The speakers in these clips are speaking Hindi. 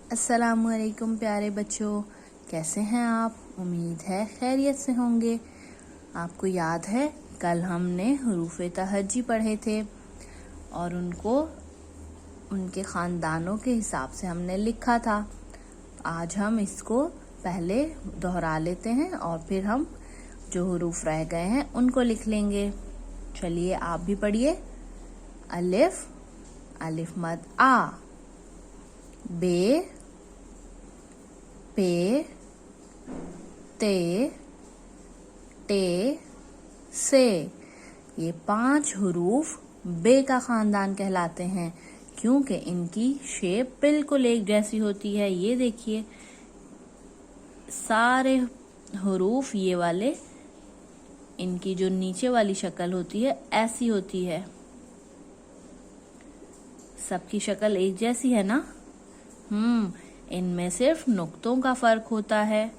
अस्सलामुअलैकुम प्यारे बच्चों, कैसे हैं आप? उम्मीद है खैरियत से होंगे। आपको याद है कल हमने हरूफ़े तहज्जी पढ़े थे और उनको उनके ख़ानदानों के हिसाब से हमने लिखा था। आज हम इसको पहले दोहरा लेते हैं और फिर हम जो हरूफ रह गए हैं उनको लिख लेंगे। चलिए आप भी पढ़िए। अलिफ, अलिफ मद आ, बे, पे, ते, टे, से। ये 5 हरूफ बे का खानदान कहलाते हैं क्योंकि इनकी शेप बिल्कुल एक जैसी होती है। ये देखिए सारे हरूफ ये वाले, इनकी जो नीचे वाली शक्ल होती है ऐसी होती है। सबकी शक्ल एक जैसी है ना? इनमें सिर्फ नुक्तों का फर्क होता है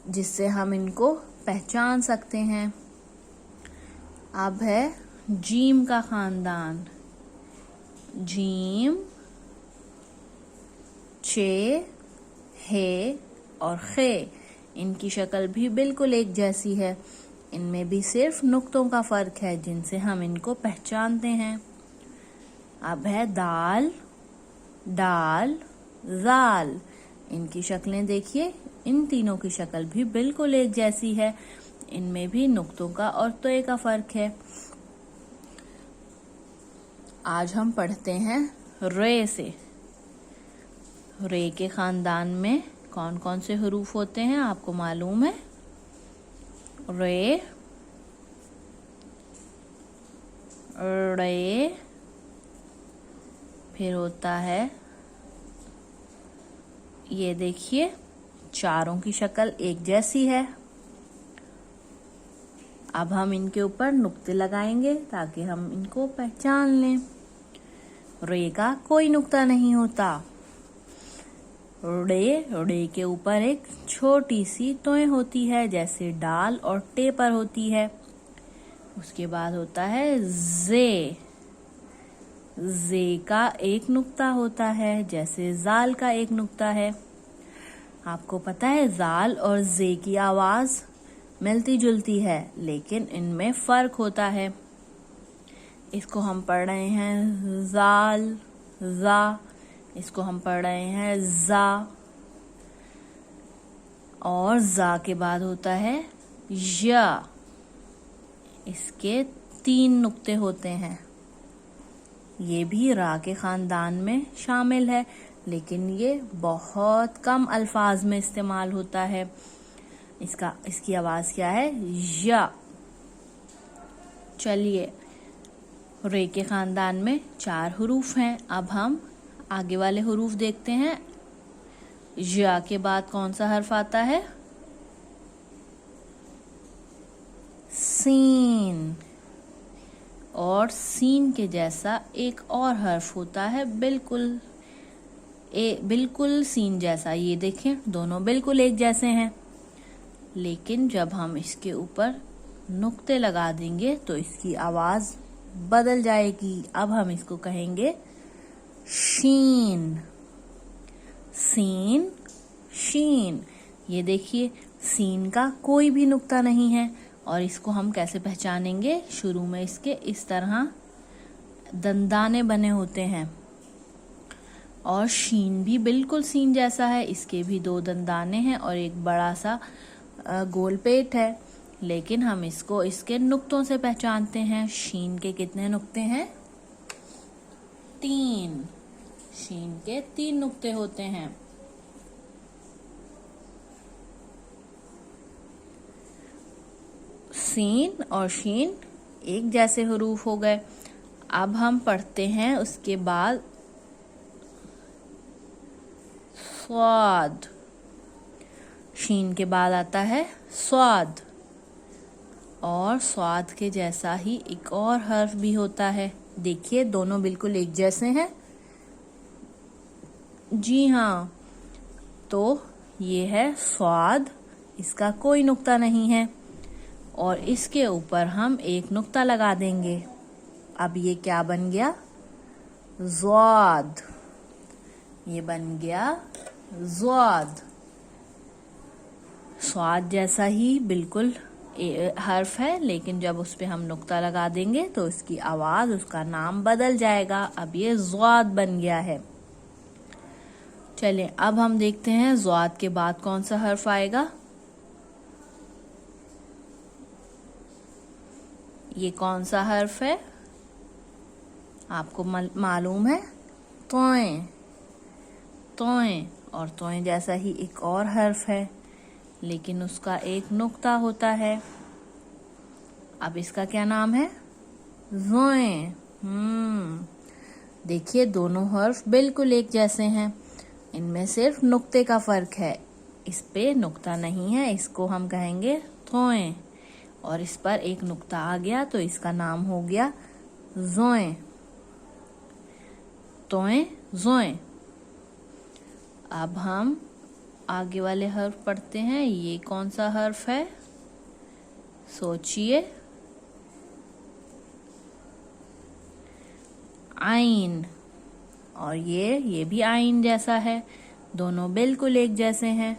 जिससे हम इनको पहचान सकते हैं। अब है जीम का खानदान। जीम, चे, हे और खे, इनकी शक्ल भी बिल्कुल एक जैसी है। इनमें भी सिर्फ नुक्तों का फर्क है जिनसे हम इनको पहचानते हैं। अब है दाल, डाल, जाल। इनकी शक्लें देखिए, इन तीनों की शक्ल भी बिल्कुल एक जैसी है। इनमें भी नुक्तों का और तोय का फर्क है। आज हम पढ़ते हैं रे से। रे के खानदान में कौन कौन से हरूफ होते हैं आपको मालूम है? रे, रे, फिर होता है, ये देखिए चारों की शक्ल एक जैसी है। अब हम इनके ऊपर नुक्ते लगाएंगे ताकि हम इनको पहचान लें। रे का कोई नुक्ता नहीं होता। रे के ऊपर एक छोटी सी तोय होती है जैसे डाल और टे पर होती है। उसके बाद होता है जे। जे का एक नुक्ता होता है जैसे जाल का एक नुक्ता है। आपको पता है जाल और जे की आवाज मिलती जुलती है लेकिन इनमें फर्क होता है। इसको हम पढ़ रहे हैं जाल, जा। इसको हम पढ़ रहे हैं जा। और जा के बाद होता है या। इसके 3 नुक्ते होते हैं। ये भी रा के खानदान में शामिल है लेकिन ये बहुत कम अल्फाज में इस्तेमाल होता है। इसकी आवाज क्या है? या। चलिए, रे के खानदान में 4 हरूफ हैं। अब हम आगे वाले हरूफ देखते हैं। या के बाद कौन सा हर्फ आता है? सीन। और सीन के जैसा एक और हर्फ होता है बिल्कुल सीन जैसा। ये देखें दोनों बिल्कुल एक जैसे हैं लेकिन जब हम इसके ऊपर नुक्ते लगा देंगे तो इसकी आवाज बदल जाएगी। अब हम इसको कहेंगे शीन। सीन, शीन। ये देखिए सीन का कोई भी नुक्ता नहीं है और इसको हम कैसे पहचानेंगे? शुरू में इसके इस तरह दंदाने बने होते हैं। और शीन भी बिल्कुल सीन जैसा है। इसके भी 2 दंदाने हैं और एक बड़ा सा गोल पेट है लेकिन हम इसको इसके नुक्तों से पहचानते हैं। शीन के कितने नुक्ते हैं? 3। शीन के 3 नुक्ते होते हैं। सीन और शीन एक जैसे हरूफ हो गए। अब हम पढ़ते हैं उसके बाद स्वाद। शीन के बाद आता है स्वाद और स्वाद के जैसा ही एक और हर्फ भी होता है। देखिए दोनों बिल्कुल एक जैसे हैं। जी हाँ, तो ये है स्वाद। इसका कोई नुक्ता नहीं है और इसके ऊपर हम एक नुक्ता लगा देंगे। अब ये क्या बन गया? ज़्वाद। ये बन गया ज़्वाद। स्वाद जैसा ही बिल्कुल हर्फ है, लेकिन जब उस पे हम नुक्ता लगा देंगे तो इसकी आवाज, उसका नाम बदल जाएगा। अब ये ज़्वाद बन गया है। चलें अब हम देखते हैं ज़्वाद के बाद कौन सा हर्फ आएगा। ये कौन सा हर्फ है आपको मालूम है? तोए। तोए, और तोए जैसा ही एक और हर्फ है, लेकिन उसका एक नुक्ता होता है। अब इसका क्या नाम है? ज़ोए। देखिए दोनों हर्फ बिल्कुल एक जैसे हैं, इनमें सिर्फ नुक्ते का फर्क है। इस पे नुक्ता नहीं है, इसको हम कहेंगे तोए, और इस पर एक नुक्ता आ गया तो इसका नाम हो गया ज़ोए। तोए ज़ोए। अब हम आगे वाले हर्फ पढ़ते हैं। ये कौन सा हर्फ है? सोचिए। आइन। और ये भी आइन जैसा है, दोनों बिल्कुल एक जैसे हैं।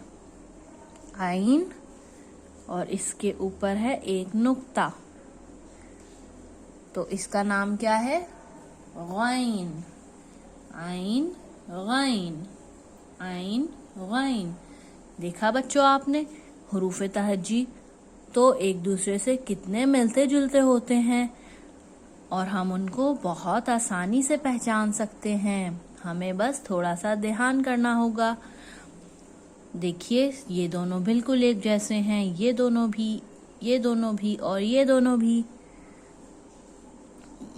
आइन, और इसके ऊपर है एक नुक्ता, तो इसका नाम क्या है? गैन। आइन गैन। आइन गैन। देखा बच्चों आपने, हुरूफ़े तहज्जी तो एक दूसरे से कितने मिलते जुलते होते हैं और हम उनको बहुत आसानी से पहचान सकते हैं। हमें बस थोड़ा सा ध्यान करना होगा। देखिए ये दोनों बिल्कुल एक जैसे हैं, ये दोनों भी, ये दोनों भी और ये दोनों भी।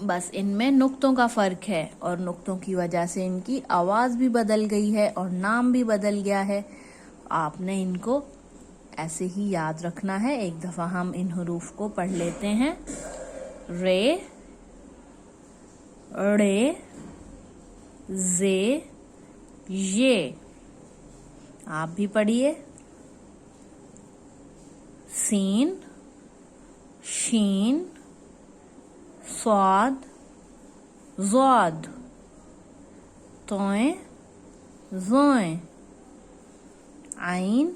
बस इनमें नुक्तों का फर्क है, और नुक्तों की वजह से इनकी आवाज भी बदल गई है और नाम भी बदल गया है। आपने इनको ऐसे ही याद रखना है। एक दफा हम इन हुरूफ को पढ़ लेते हैं। रे, रे, जे, ये। आप भी पढ़िए। सीन, शीन, स्वाद, ज़्वाद, तोए, ज़ोए, आइन,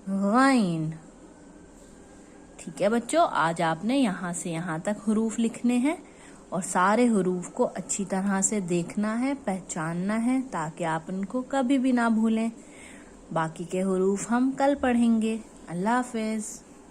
गैन। ठीक है बच्चों, आज आपने यहाँ से यहाँ तक हुरूफ लिखने हैं और सारे हुरूफ को अच्छी तरह से देखना है, पहचानना है, ताकि आप उनको कभी भी ना भूलें। बाकी के हुरूफ हम कल पढ़ेंगे। अल्लाह हाफ़िज़।